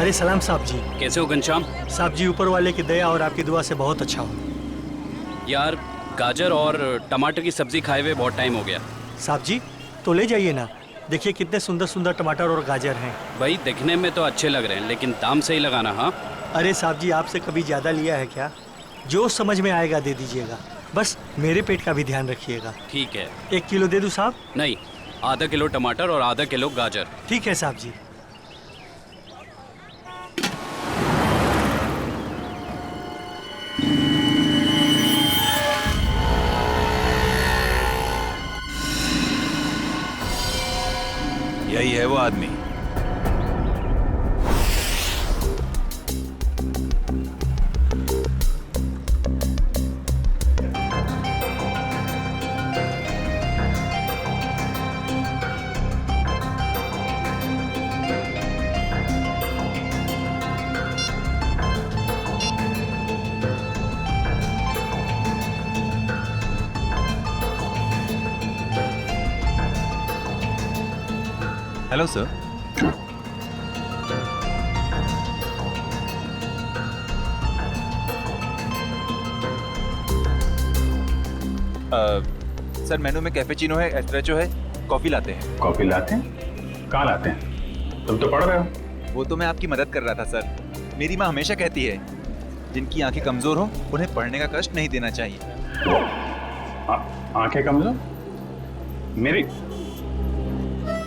अरे सलाम साहब जी। कैसे हो घनश्याम? साहब जी ऊपर वाले की दया और आपकी दुआ से बहुत अच्छा हूँ। यार गाजर और टमाटर की सब्जी खाए हुए बहुत टाइम हो गया। साहब जी तो ले जाइए ना, देखिए कितने सुंदर सुंदर टमाटर और गाजर हैं। भाई दिखने में तो अच्छे लग रहे हैं लेकिन दाम सही लगाना। हाँ अरे साहब जी आपसे कभी ज़्यादा लिया है क्या? जो समझ में आएगा दे दीजिएगा, बस मेरे पेट का भी ध्यान रखिएगा। ठीक है। 1 किलो दे दूँ साहब? नहीं, आधा किलो टमाटर और आधा किलो गाजर। ठीक है साहब जी। यही है वो आदमी। Hello sir. सर मेनू में कैफेचिनो है, एस्प्रेसो है, कॉफी लाते हैं। कॉफी लाते हैं? कहाँ लाते हैं? तुम तो पढ़ रहे हो। वो तो मैं आपकी मदद कर रहा था सर। मेरी माँ हमेशा कहती है जिनकी आंखें कमजोर हो उन्हें पढ़ने का कष्ट नहीं देना चाहिए। आंखें कमजोर? मेरी?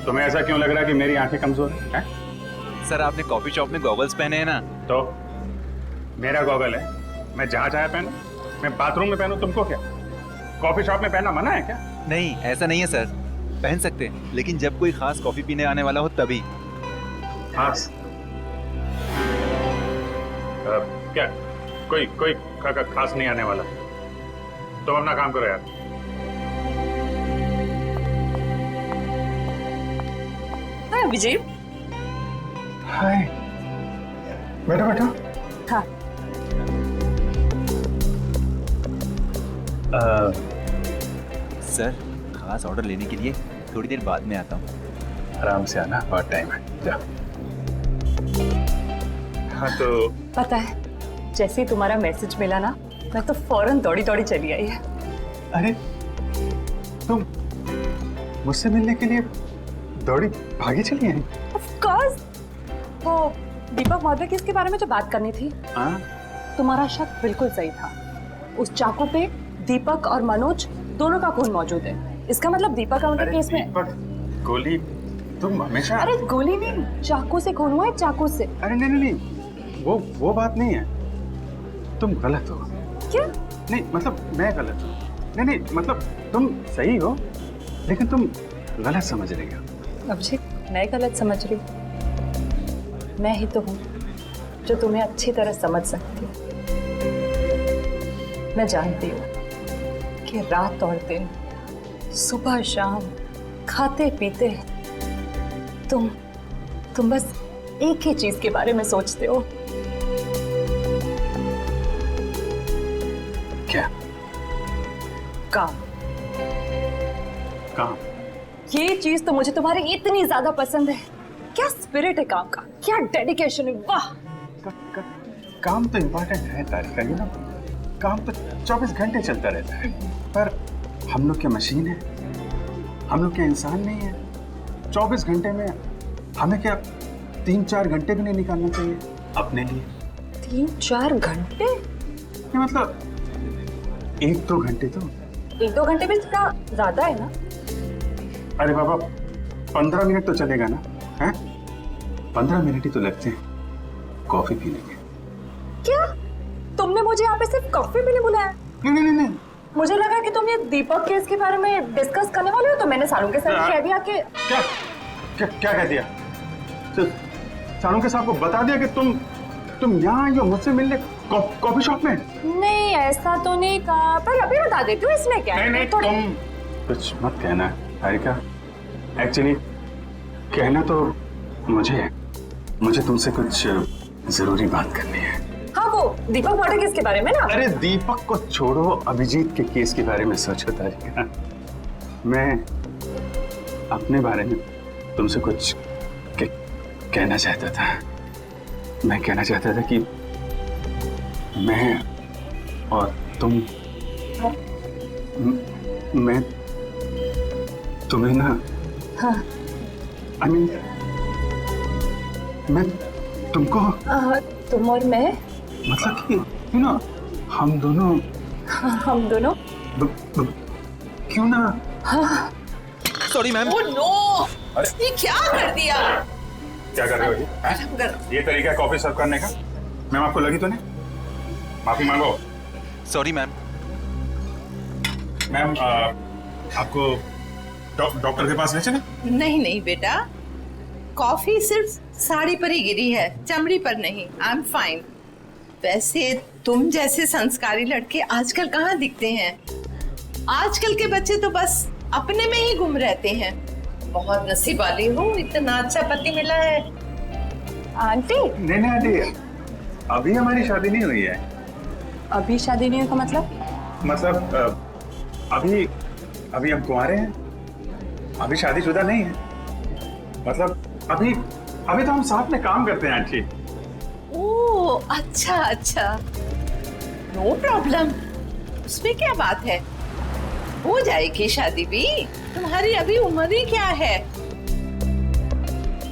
तुम्हें ऐसा क्यों लग रहा है कि मेरी आंखें कमजोर है? सर आपने कॉफी शॉप में गॉगल्स पहने हैं ना। तो मेरा गॉगल है, मैं जहाँ चाहे पहनूं। मैं बाथरूम में पहनूं, तुमको क्या? कॉफी शॉप में पहनना मना है क्या? नहीं ऐसा नहीं है सर, पहन सकते हैं लेकिन जब कोई खास कॉफी पीने आने वाला हो तभी। खास? क्या कोई कोई खास नहीं आने वाला? तो अपना काम करो यार। हाय विजय। हाय, बैठो बैठो। हाँ। सर खास ऑर्डर लेने के लिए थोड़ी देर बाद में आता हूँ। आराम से आना, बहुत टाइम है। जा। हाँ तो पता है जैसे ही तुम्हारा मैसेज मिला ना, मैं तो फौरन दौड़ी दौड़ी चली आई है। अरे तुम मुझसे मिलने के लिए दौड़ी भागी चली आई? Of course. वो दीपक महोदय की इसके बारे में जो बात करनी थी, हाँ? तुम्हारा शक बिल्कुल सही था। उस चाकू पे दीपक और मनोज दोनों का खून मौजूद है। इसका मतलब दीपक का मतलब केस में। दीपक, गोली, तुम हमेशा। अरे गोली नहीं, चाकू से खून हुआ है, चाकू से। अरे नहीं नहीं नहीं, वो बात नहीं है। तुम गलत हो। क्या? नहीं मतलब मैं गलत हूँ। नहीं नहीं मतलब तुम सही हो लेकिन तुम गलत समझ रही हो। अभिषेक मैं गलत समझ रही हूँ? मैं ही तो हूँ जो तुम्हें अच्छी तरह समझ सकती हूँ। मैं जानती हूँ कि रात और दिन, सुबह शाम, खाते पीते तुम बस एक ही चीज के बारे में सोचते हो। क्या? काम। काम? ये चीज तो मुझे तुम्हारी इतनी ज्यादा पसंद है। क्या स्पिरिट है काम का, क्या डेडिकेशन है, वाह। काम तो इम्पोर्टेंट है तारिका, यू नो। काम तो 24 घंटे चलता रहता है, पर हम लोग क्या मशीन है? हम लोग क्या इंसान नहीं है? 24 घंटे में हमें क्या 3-4 घंटे भी नहीं निकालना चाहिए अपने लिए? 3-4 घंटे? ये मतलब 1-2 घंटे तो। 1-2 घंटे भी इतना ज्यादा है ना? अरे बाबा 15 मिनट तो चलेगा ना? हैं? 15 मिनट ही तो लगते हैं कॉफी पीने के। क्या तुमने मुझे यहाँ पे सिर्फ कॉफी पीने बुलाया? नहीं नहीं नहीं। मुझे लगा कि तुम ये दीपक केस के बारे में डिस्कस करने वाले हो, तो मैंने सालू के साथ कह दिया कि। क्या क्या क्या कह दिया? सालू के साहब को बता दिया कि तुम यहाँ आई हो मुझसे मिलने कॉफी शॉप में? नहीं ऐसा तो नहीं कहा, पर अभी बता देती हूँ, इसमें क्या है। नहीं तुम कुछ मत कहना हारिका। एक्चुअली कहना तो मुझे तुमसे कुछ जरूरी बात करनी है। हाँ वो दीपक मर्डर केस के बारे में ना? अरे दीपक को छोड़ो, अभिजीत के केस के बारे में सोचो तारिका। मैं अपने बारे में तुमसे कुछ कहना चाहता था। मैं कहना चाहता था कि मैं और तुम मैं तुम्हें ना हाँ I mean, मैं तुमको तुम और मैं मतलब कि हम दोनों हम दोनों क्यों ना सॉरी मैम। ओह नो, ये क्या कर दिया? क्या कर रहे हो जी? ये तरीका है कॉफी सर्व करने का? मैम आपको लगी तो नहीं? माफी मांगो। Sorry ma'am. मैम आपको डॉक्टर के पास ले चले? नहीं नहीं बेटा, कॉफी सिर्फ साड़ी पर ही गिरी है, चमड़ी पर नहीं। I am fine. वैसे तुम जैसे संस्कारी लड़के आजकल कहाँ दिखते हैं? आजकल के बच्चे तो बस अपने में ही गुम रहते हैं। बहुत नसीब वाली हो, इतना अच्छा पति मिला है। आंटी नहीं आंटी, अभी हमारी शादी नहीं हुई है। अभी शादी नहीं हुई का मतलब अभी हम कुंवारे हैं, अभी शादीशुदा नहीं है। मतलब अभी तो हम साथ में काम करते हैं आंटी। ओह अच्छा अच्छा, नो प्रॉब्लम, उसमें क्या बात है, हो जाएगी शादी भी। तुम्हारी अभी उम्र ही क्या है।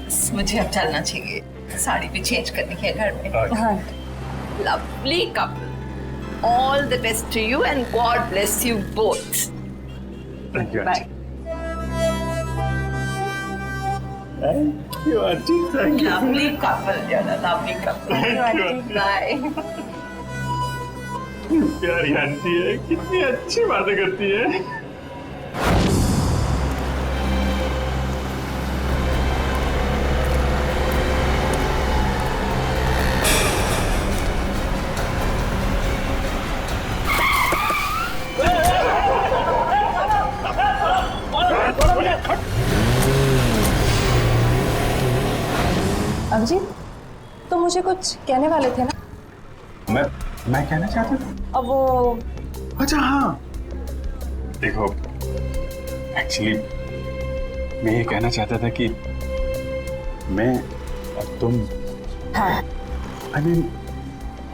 बस मुझे अब चलना चाहिए, साड़ी भी चेंज करनी है घर में। हाँ lovely couple, all the best to you and God bless you both. Bye. Thank you aunty, thank you. Lovely couple, lovely couple. Bye. प्यारी आंटी है, कितनी अच्छी बातें करती है। अभिजीत, तो मुझे कुछ कहने वाले थे ना? मैं कहना चाहता था। अब वो अच्छा हाँ, देखो एक्चुअली मैं ये कहना चाहता था कि मैं और तुम, हाँ I mean,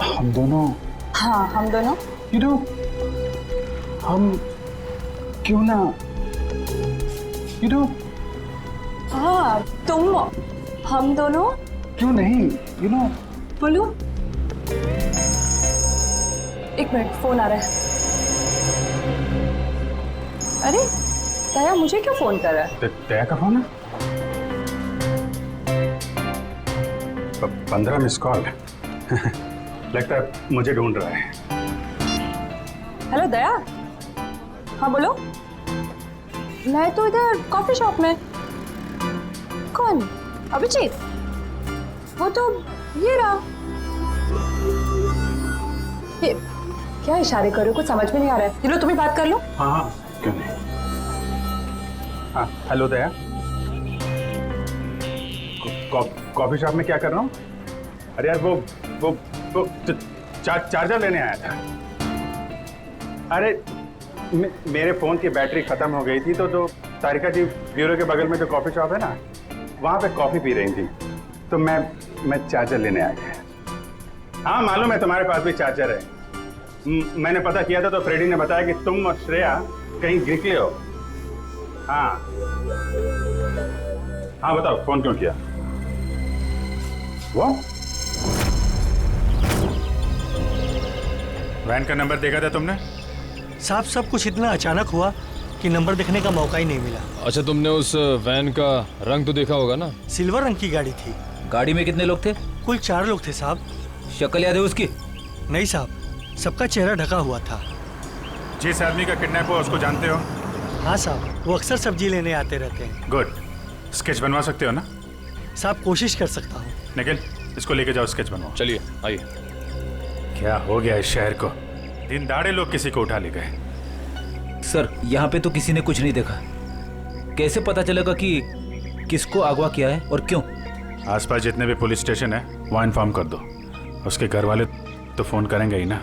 हम दोनों, हाँ हम दोनों you know, हम क्यों ना, you know, हाँ तुम हम दोनों क्यों नहीं, you know, बोलू। एक मिनट, फोन आ रहा है। अरे दया मुझे क्यों फोन कर रहा है? दया का फोन है? 15 मिस कॉल। लगता है मुझे ढूंढ रहा है। हेलो दया। हाँ बोलो। मैं तो इधर कॉफी शॉप में। कौन? अभिजीत? वो तो ये रहा। ये क्या इशारे कर रहे हो? कुछ समझ में नहीं आ रहा है। चलो तुम्हें बात कर लो। हाँ क्यों नहीं। हाँ हेलो दया, कॉफी शॉप में क्या कर रहा हूँ? अरे यार वो चार्जर लेने आया था। अरे मेरे फोन की बैटरी खत्म हो गई थी, तो जो तारिका जी ब्यूरो के बगल में जो कॉफी शॉप है ना, वहाँ पे कॉफी पी रही थी, तो मैं चार्जर लेने आ गया। हाँ मालूम है तुम्हारे पास भी चार्जर है। मैंने पता किया था तो फ्रेडी ने बताया कि तुम और श्रेया कहीं निकले हो। हाँ हाँ बताओ, फोन क्यों किया? वो वैन का नंबर देखा था तुमने? साहब सब कुछ इतना अचानक हुआ कि नंबर देखने का मौका ही नहीं मिला। अच्छा, तुमने उस वैन का रंग तो देखा होगा ना? सिल्वर रंग की गाड़ी थी। गाड़ी में कितने लोग थे? कुल 4 लोग थे साहब। शक्ल याद है उसकी? नहीं साहब, सबका चेहरा ढका हुआ था। जिस आदमी का किडनैप हुआ उसको जानते हो? हाँ साहब, वो अक्सर सब्जी लेने आते रहते हैं। गुड। स्केच बनवा सकते हो ना? साहब कोशिश कर सकता हूँ। निखिल, इसको लेके जाओ, स्केच बनवाओ। चलिए आइए। क्या हो गया इस शहर को? दिन दाड़े लोग किसी को उठा ले गए। सर यहाँ पे तो किसी ने कुछ नहीं देखा। कैसे पता चलेगा कि किसको अगवा किया है और क्यों? आसपास जितने भी पुलिस स्टेशन है वहाँ इन्फॉर्म कर दो। उसके घर वाले तो फोन करेंगे ही ना।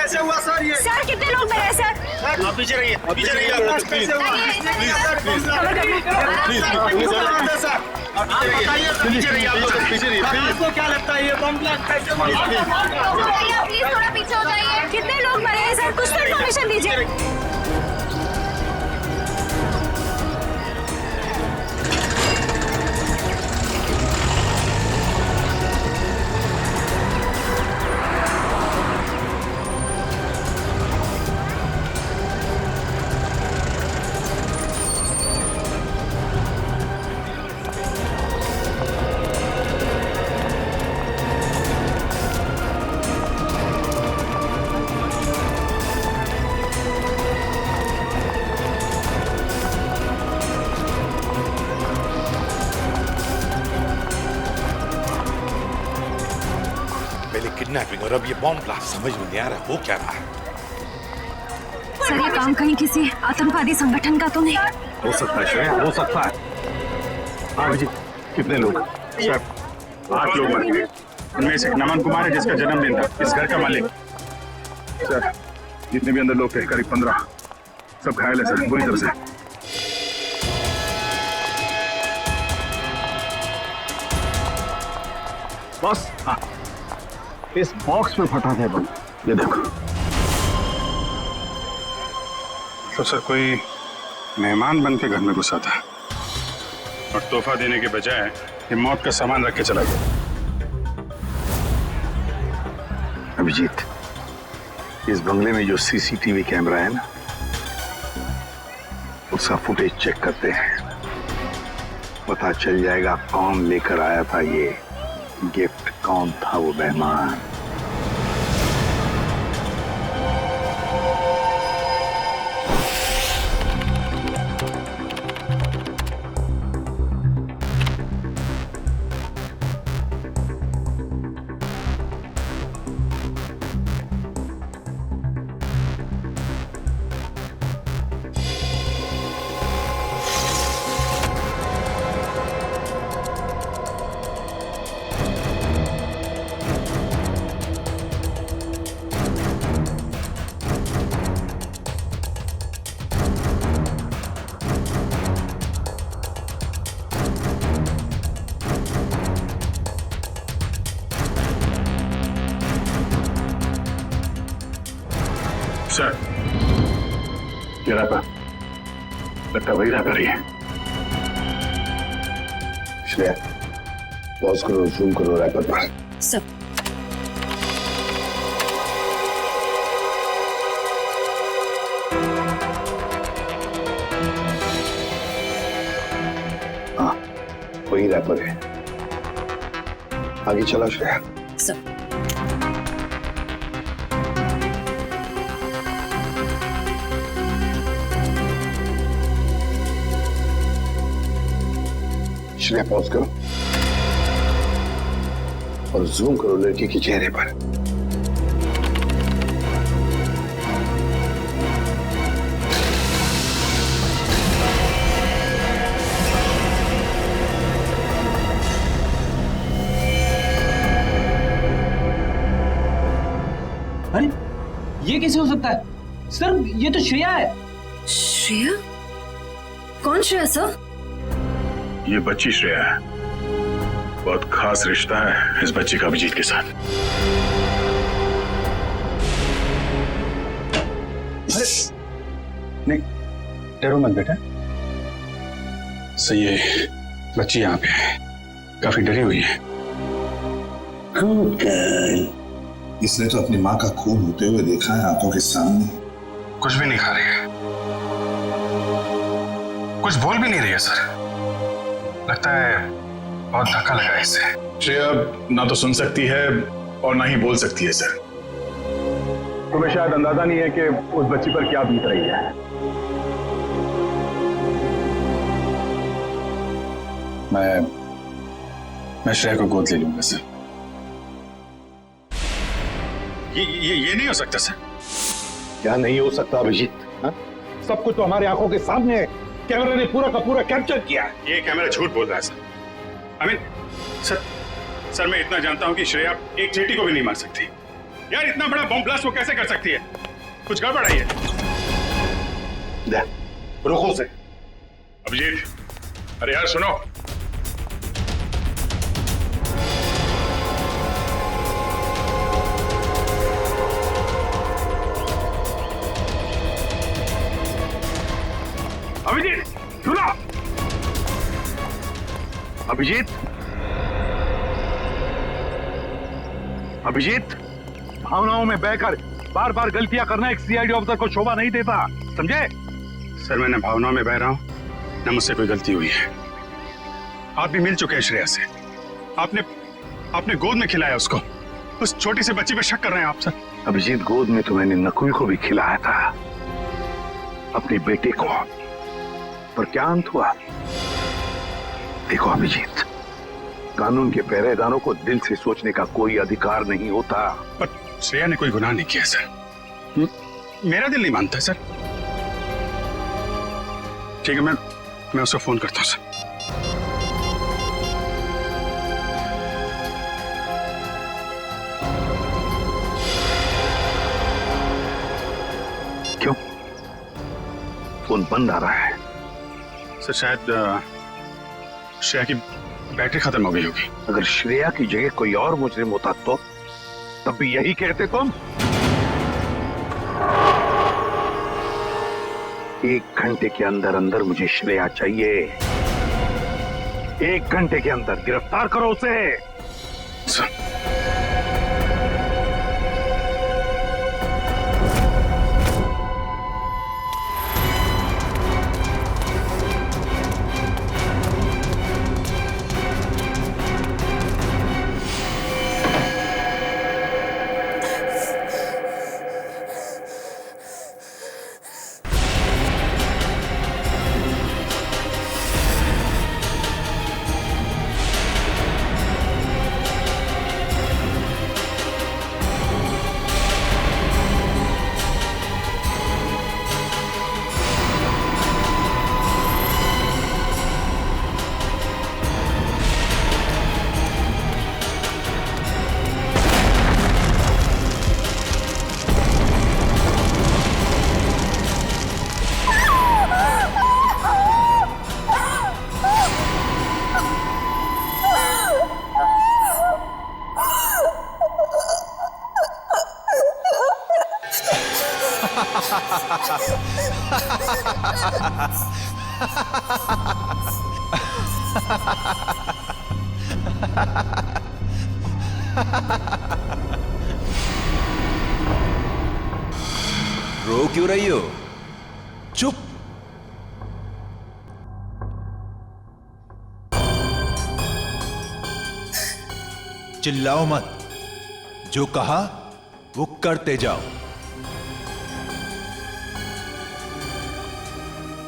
कैसे हुआ सर ये? सर कितने लोग मरे सर? आप पीछे रहिए, पीछे रहिए। कैसे हुआ? प्लीज सर, प्लीज सर, आप पीछे रहिए, आप लोग पीछे रहिए। आपको क्या लगता है ये बम ब्लास्ट कैसे हुआ? प्लीज थोड़ा पीछे हो जाइए। कितने लोग मरे हैं सर? कुछ तो इन्फॉर्मेशन दीजिए। किडनैपिंग और अब ये बॉम्ब ब्लास्ट, समझ में नहीं आ रहा हो क्या रहा है। सर ये काम कहीं किसी आतंकवादी संगठन का तो नहीं? हो सकता है श्रेया, हो सकता है। हाँ जी, कितने लोग? सर 8 लोग मर गए। उनमें से नमन कुमार है जिसका जन्मदिन था, इस घर का मालिक। सर जितने भी अंदर लोग थे करीब 15, सब घायल है सर बुरी तरह से। बॉस, हाँ इस बॉक्स में फटा था बम, ये देखो। तो सर कोई मेहमान बन के घर में घुसा था और तोहफा देने के बजाय ये मौत का सामान रख के चला गया। अभिजीत, इस बंगले में जो सीसीटीवी कैमरा है ना, उसका फुटेज चेक करते हैं, पता चल जाएगा कौन लेकर आया था ये गिफ्ट, कौन था वो मेहमान। सर ये रैपर लगता वही रैपर ही है। श्रेया पॉज करो, जूम करो रैपर पर। सब हाँ वही रैपर है। आगे चला श्रेया। सब श्रेया पॉज करो और जूम करो लड़की के चेहरे पर। अरे ये कैसे हो सकता है सर? ये तो श्रेया है। श्रेया? कौन श्रेया सर? ये बच्ची श्रेया है। बहुत खास रिश्ता है इस बच्ची का अभिजीत के साथ। नहीं डरो मत बेटा। सही है, बच्ची यहाँ पे है, काफी डरी हुई है। इसने तो अपनी माँ का खून होते हुए देखा है आंखों के सामने। कुछ भी नहीं खा रही है, कुछ बोल भी नहीं रही है सर। लगता है बहुत धक्का लगा है इससे। श्रेया ना तो सुन सकती है और ना ही बोल सकती है सर। तुम्हें शायद अंदाजा नहीं है कि उस बच्ची पर क्या बीत रही है। मैं श्रेया को गोद ले लूंगा सर। ये नहीं हो सकता सर। क्या नहीं हो सकता अभिजीत? सब कुछ तो हमारे आंखों के सामने है। कैमरा ने पूरा का पूरा कैप्चर किया। ये कैमरा झूठ बोल रहा है सर। सर मैं इतना जानता हूं कि श्रेया एक चींटी को भी नहीं मार सकती। यार इतना बड़ा बॉम्ब ब्लास्ट वो कैसे कर सकती है? कुछ गड़बड़ है ये। रुको से। अभिजीत, अरे यार सुनो। अभिजीत सुनो। अभिजीत, अभिजीत, भावनाओं में बहकर बार बार गलतियां करना एक सीआईडी ऑफिसर को शोभा नहीं देता, समझे? सर मैं न भावनाओं में बह रहा हूं न मुझसे कोई गलती हुई है। आप भी मिल चुके हैं श्रेया से। आपने गोद में खिलाया उसको। उस छोटी सी बच्ची पे शक कर रहे हैं आप सर? अभिजीत, गोद में तो मैंने नकुल को भी खिलाया था, अपने बेटे को, पर क्या अंत हुआ? देखो अभिजीत, कानून के पहरेदारों को दिल से सोचने का कोई अधिकार नहीं होता। पर श्रेया ने कोई गुनाह नहीं किया सर। मेरा दिल नहीं मानता सर। ठीक है, मैं उसको फोन करता हूं सर। क्यों फोन बंद आ रहा है? सर शायद श्रेया की बैटरी खत्म हो गई होगी। अगर श्रेया की जगह कोई और मुजरिम होता तो तब भी यही कहते तुम? 1 घंटे के अंदर अंदर मुझे श्रेया चाहिए। 1 घंटे के अंदर गिरफ्तार करो उसे। रो क्यों रही हो? चुप। चिल्लाओ मत, जो कहा वो करते जाओ।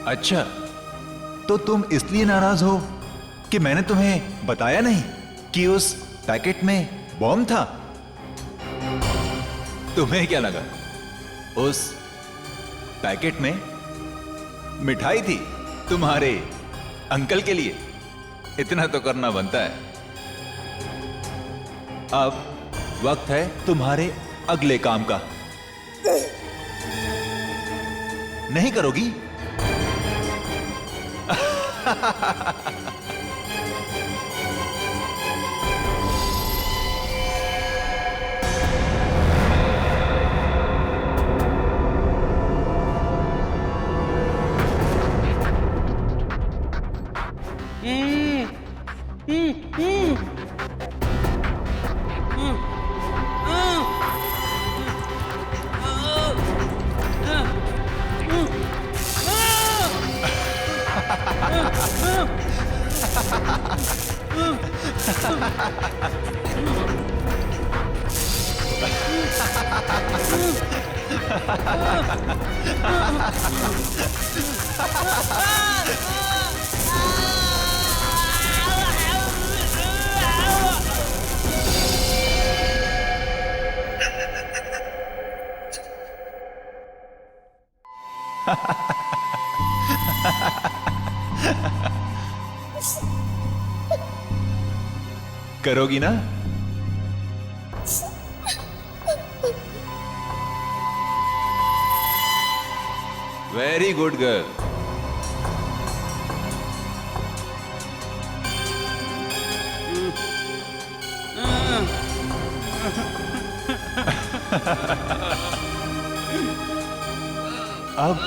अच्छा, तो तुम इसलिए नाराज हो कि मैंने तुम्हें बताया नहीं कि उस पैकेट में बॉम्ब था? तुम्हें क्या लगा उस पैकेट में मिठाई थी तुम्हारे अंकल के लिए? इतना तो करना बनता है। अब वक्त है तुम्हारे अगले काम का। नहीं करोगी? करोगी ना? Very good girl. अब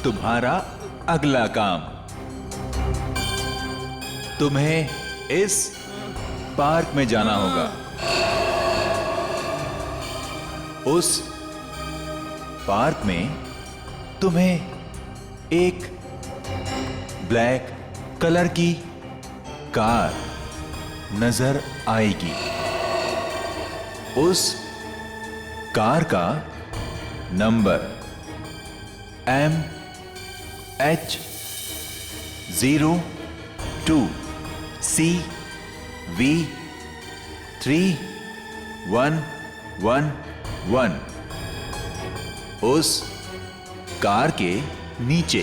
तुम्हारा अगला काम, तुम्हें इस पार्क में जाना होगा। उस पार्क में तुम्हें एक ब्लैक कलर की कार नजर आएगी। उस कार का नंबर MH02CV3111। उस कार के नीचे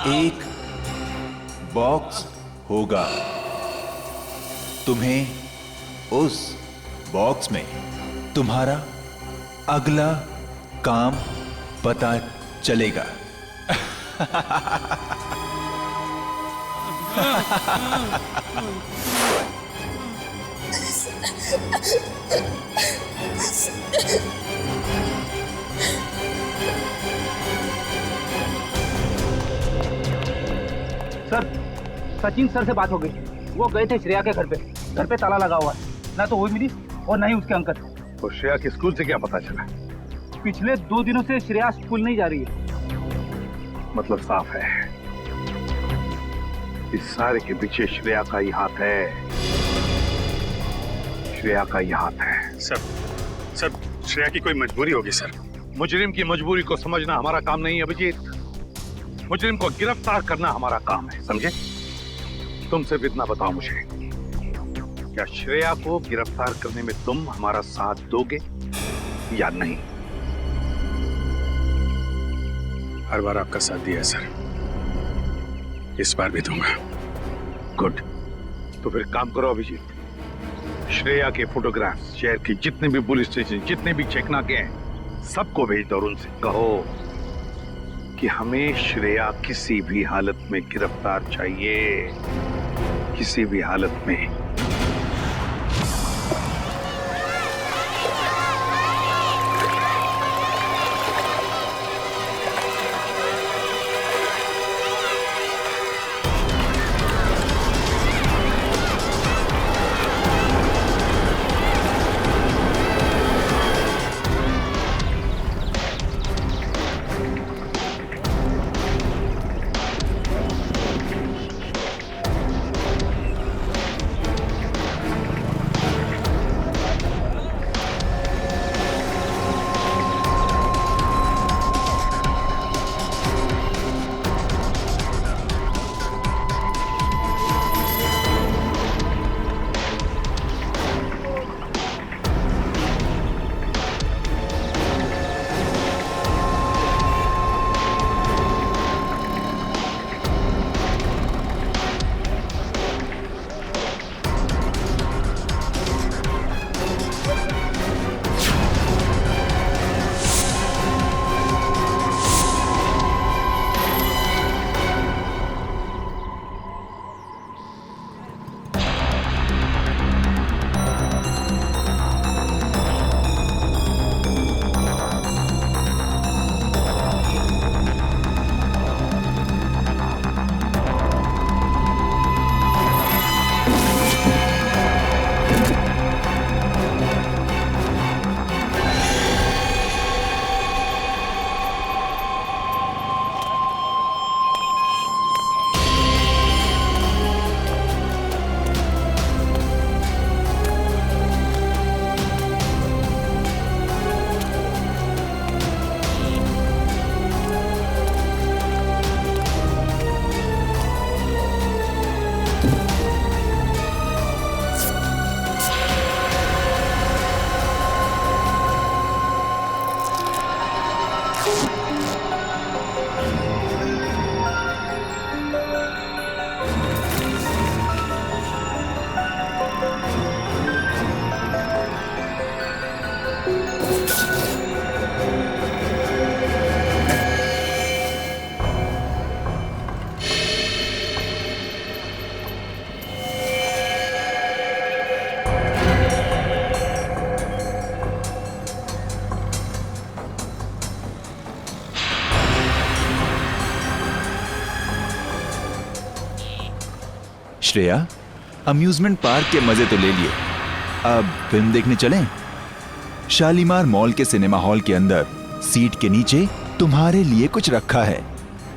एक बॉक्स होगा। तुम्हें उस बॉक्स में तुम्हारा अगला काम पता चलेगा। सर, सचिन सर से बात हो गई। वो गए थे श्रेया के घर पे। घर पे ताला लगा हुआ है, ना तो वो मिली और ना ही उसके अंकल। तो श्रेया के स्कूल से क्या पता चला? पिछले 2 दिनों से श्रेया स्कूल नहीं जा रही है। मतलब साफ है, इस सारे के पीछे श्रेया का ही हाथ है। श्रेया का ही हाथ है। सर श्रेया की कोई मजबूरी होगी सर। मुजरिम की मजबूरी को समझना हमारा काम नहीं है अभिजीत। मुजरिम को गिरफ्तार करना हमारा काम है, समझे? तुम सिर्फ इतना बताओ मुझे, क्या श्रेया को गिरफ्तार करने में तुम हमारा साथ दोगे या नहीं? हर बार आपका साथ दिया है सर, इस बार भी दूंगा। गुड। तो फिर काम करो अभिजीत, श्रेया के फोटोग्राफ्स शहर की जितने भी पुलिस स्टेशन, जितने भी चेकनाके हैं, सबको भेज दो और उनसे कहो कि हमें श्रेया किसी भी हालत में गिरफ्तार चाहिए, किसी भी हालत में। श्रेया, अम्यूजमेंट पार्क के मजे तो ले लिए, अब फिल्म देखने चलें? शालीमार मॉल के सिनेमा हॉल के अंदर सीट के नीचे तुम्हारे लिए कुछ रखा है,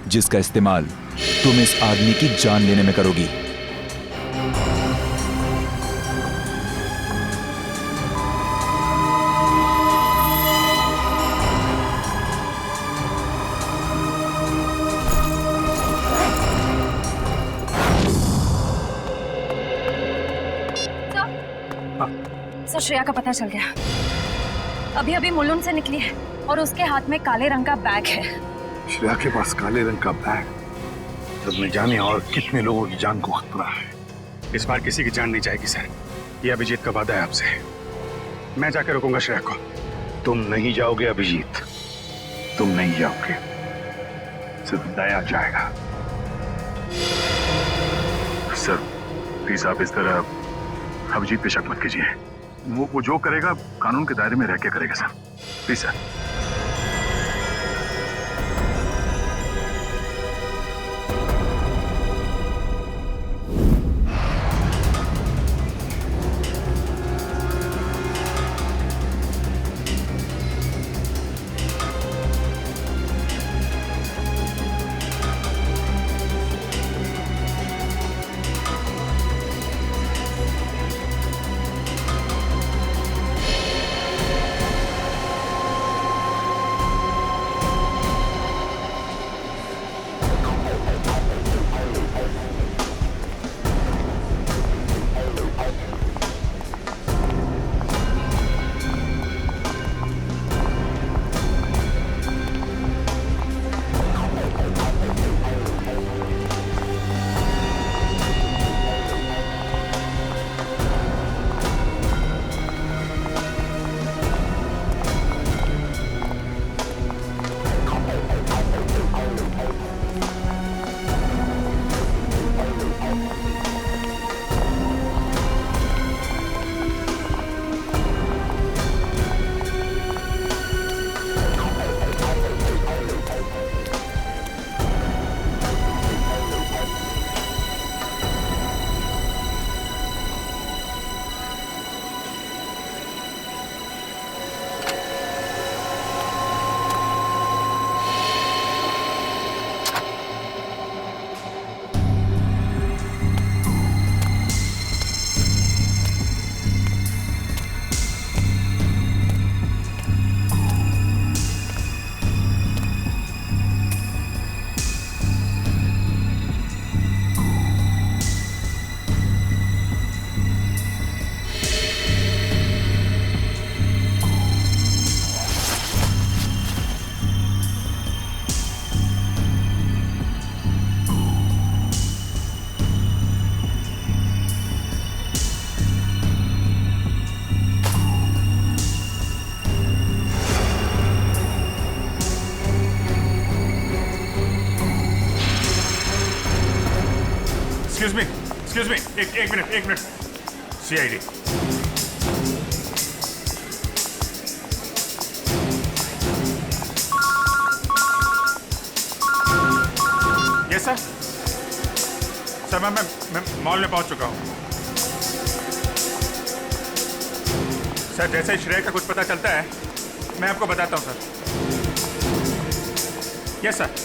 जिसका इस्तेमाल तुम इस आदमी की जान लेने में करोगी। सर, श्रेया का पता चल गया। अभी अभी मुलुंड से निकली है और उसके हाथ में काले रंग का बैग है। श्रेया के पास काले रंग का बैग, जब न जाने और कितने लोगों की जान को खतरा है। इस बार किसी की जान नहीं जाएगी सर, ये अभिजीत का वादा है आपसे। मैं जाकर रोकूंगा श्रेया को। तुम नहीं जाओगे अभिजीत, तुम नहीं जाओगे, सिर्फ दया जाएगा। सर प्लीज आप इस तरह अभिजीत पे शक मत कीजिए। वो जो करेगा कानून के दायरे में रह के करेगा sir, please sir. Excuse me, एक मिनट। सीआईडी। Yes sir. सर मैं मॉल में पहुंच चुका हूं। सर जैसे ही श्रेया का कुछ पता चलता है मैं आपको बताता हूं सर। Yes sir.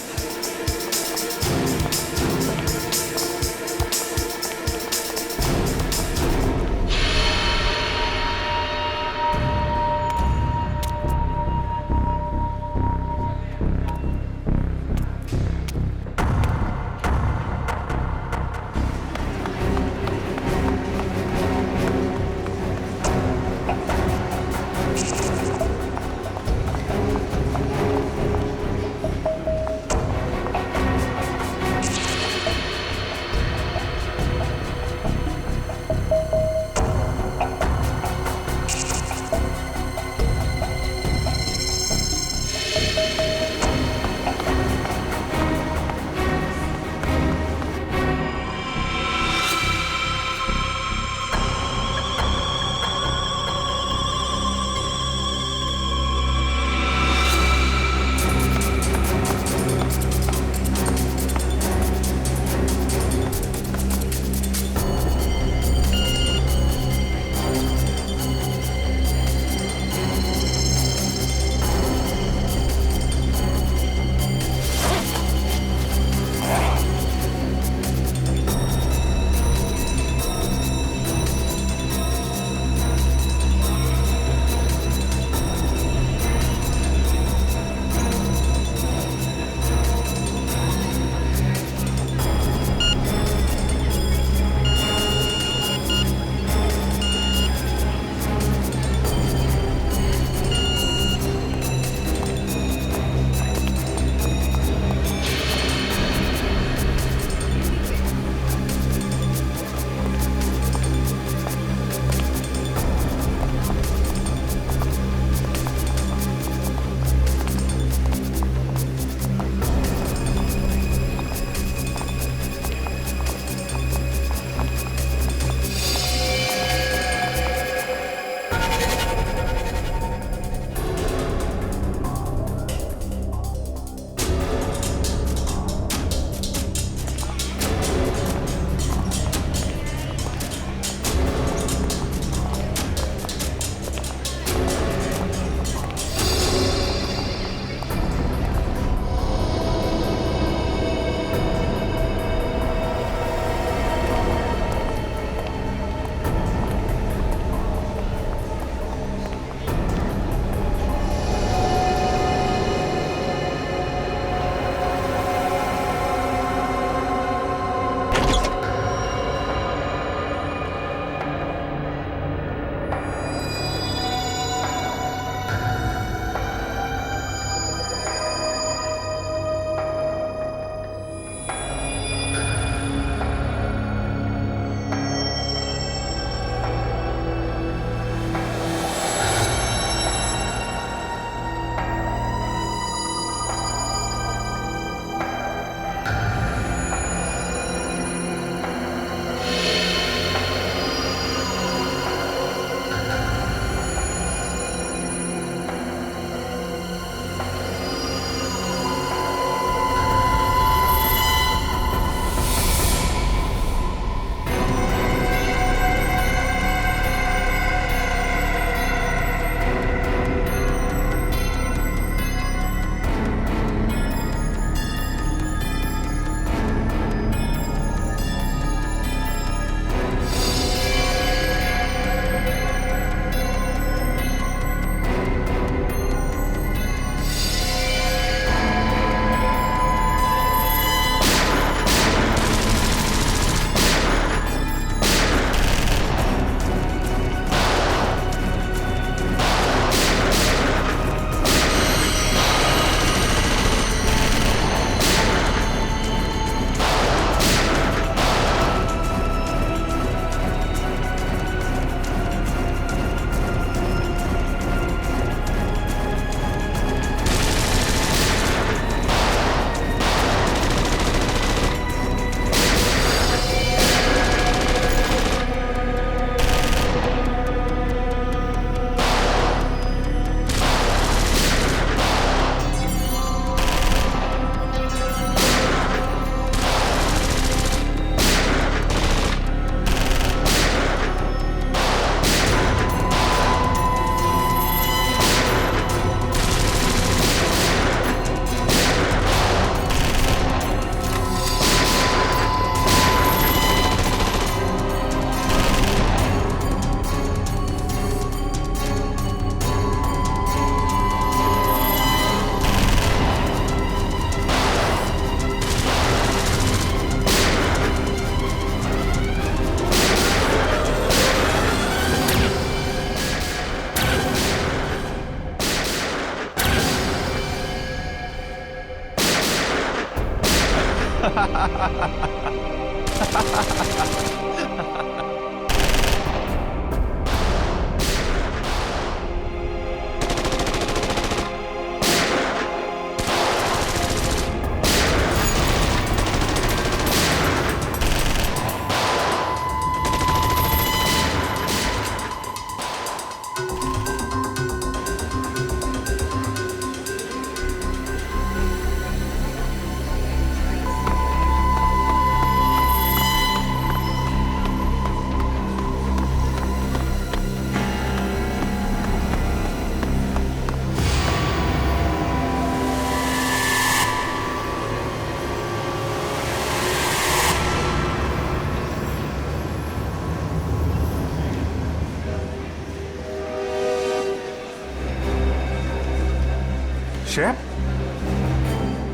श्रेया,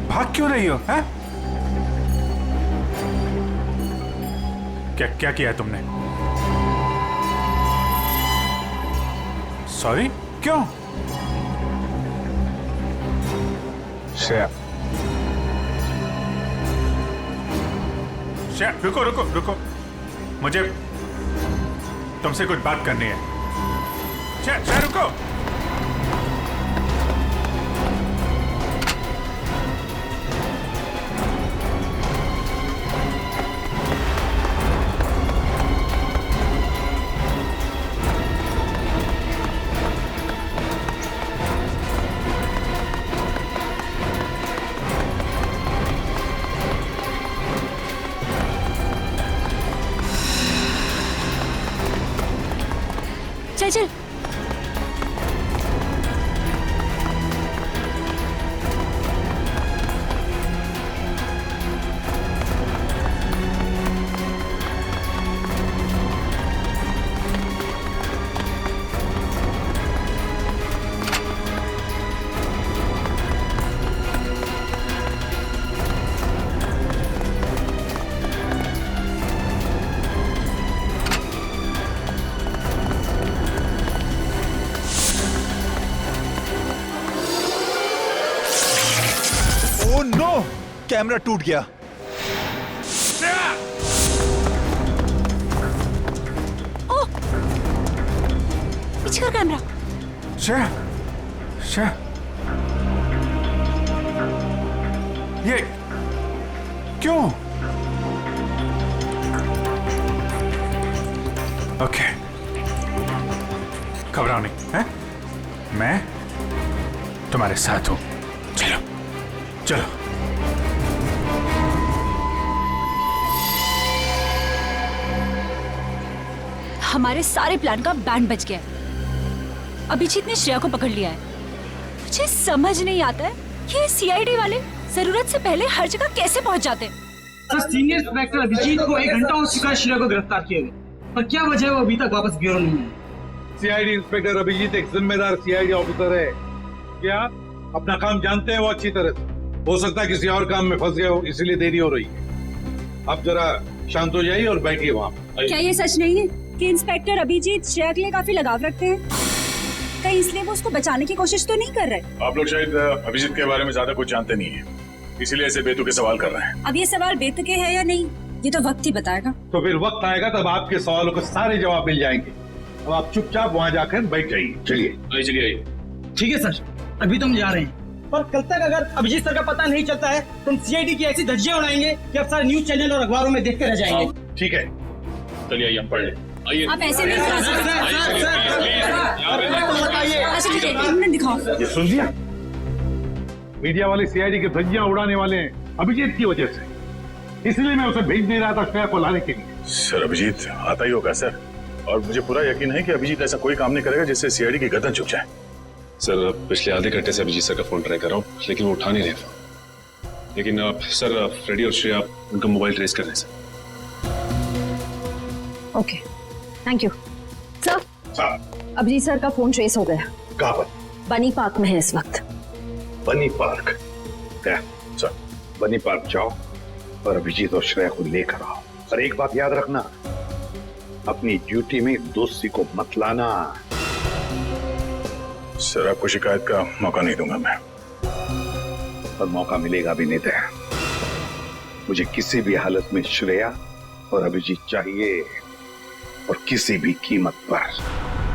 भाग क्यों रही हो? हैं? क्या क्या किया है तुमने? सॉरी, क्यों? श्रेया, श्रेया, रुको रुको रुको, मुझे तुमसे कुछ बात करनी है। श्रेया, श्रेया रुको। चल चल। ओह नो, कैमरा टूट गया। ओह, पीछे कर कैमरा। श्रेया, श्रेया, ये क्यों? ओके, घबराओ नहीं, हैं? मैं तुम्हारे साथ हूं। चलो चलो। हमारे सारे प्लान का बैंड बज गया है। अभिजीत ने श्रेया को पकड़ लिया है। मुझे समझ नहीं आता है कि ये सीआईडी वाले जरूरत से पहले हर जगह कैसे पहुंच जाते हैं। सर, सीनियर इंस्पेक्टर अभिजीत को 1 घंटा हो चुका है श्रेया को गिरफ्तार किए हुए, पर क्या वजह है वो अभी तक वापस ब्यूरो नहीं है। सीआईडी इंस्पेक्टर अभिजीत एक जिम्मेदार सीआईडी ऑफिसर है। क्या अपना काम जानते हैं वो अच्छी तरह से? हो सकता है किसी और काम में फंस गए हो, इसीलिए देरी हो रही है। आप जरा शांत हो जाइए और बैठिए वहाँ। क्या ये सच नहीं है कि इंस्पेक्टर अभिजीत श्रेया के लिए काफी लगाव रखते हैं? कहीं इसलिए वो उसको बचाने की कोशिश तो नहीं कर रहे? आप लोग शायद अभिजीत के बारे में ज्यादा कुछ जानते नहीं है, इसीलिए ऐसे बेतुके सवाल कर रहे हैं। अब ये सवाल बेतुके है या नहीं, ये तो वक्त ही बताएगा। तो फिर वक्त आएगा तब आपके सवालों के सारे जवाब मिल जाएंगे। अब आप चुपचाप वहाँ जाकर बैठ जाइए। चलिए चलिए। ठीक है सर, अभी तो हम जा रहे हैं, पर कल तक अगर अभिजीत सर का पता नहीं चलता है तो हम सीआईडी की ऐसी धज्जियां उड़ाएंगे कि अब सारे न्यूज चैनल और अखबारों में देखते रह जाएंगे। ठीक है, चलिए आइए हम पढ़ लें। आइए। आप ऐसे नहीं करा सकते। अच्छा ठीक है, 1 मिनट दिखाओ। ये सुन लिया? मीडिया वाले सीआईडी की धज्जियां उड़ाने वाले हैं अभिजीत की वजह से, इसलिए मैं उसे भेज नहीं रहा था श्रेया को लाने के लिए। सर, अभिजीत आता ही होगा सर, और मुझे पूरा यकीन है कि अभिजीत ऐसा कोई काम नहीं करेगा जिससे सीआईडी की गर्दन झुक जाए। सर, पिछले आधे घंटे से अभिजीत सर का फोन ट्राई कर रहा हूँ, लेकिन वो उठा नहीं रहे फोन। लेकिन सर, फ्रेडी और श्रेया उनका मोबाइल ट्रेस कर रहे हैं sir. Okay, thank you sir. Abhijeet sir का फोन ट्रेस हो गया। कहाँ पर? बनी पार्क में है इस वक्त। बनी पार्क? सर, बनी पार्क जाओ और अभिजीत और श्रेया को लेकर आओ। और एक बात याद रखना, अपनी ड्यूटी में दोस्ती को मत लाना। सर, आपको शिकायत का मौका नहीं दूंगा मैं। और मौका मिलेगा भी नहीं। मुझे किसी भी हालत में श्रेया और अभिजीत चाहिए, और किसी भी कीमत पर।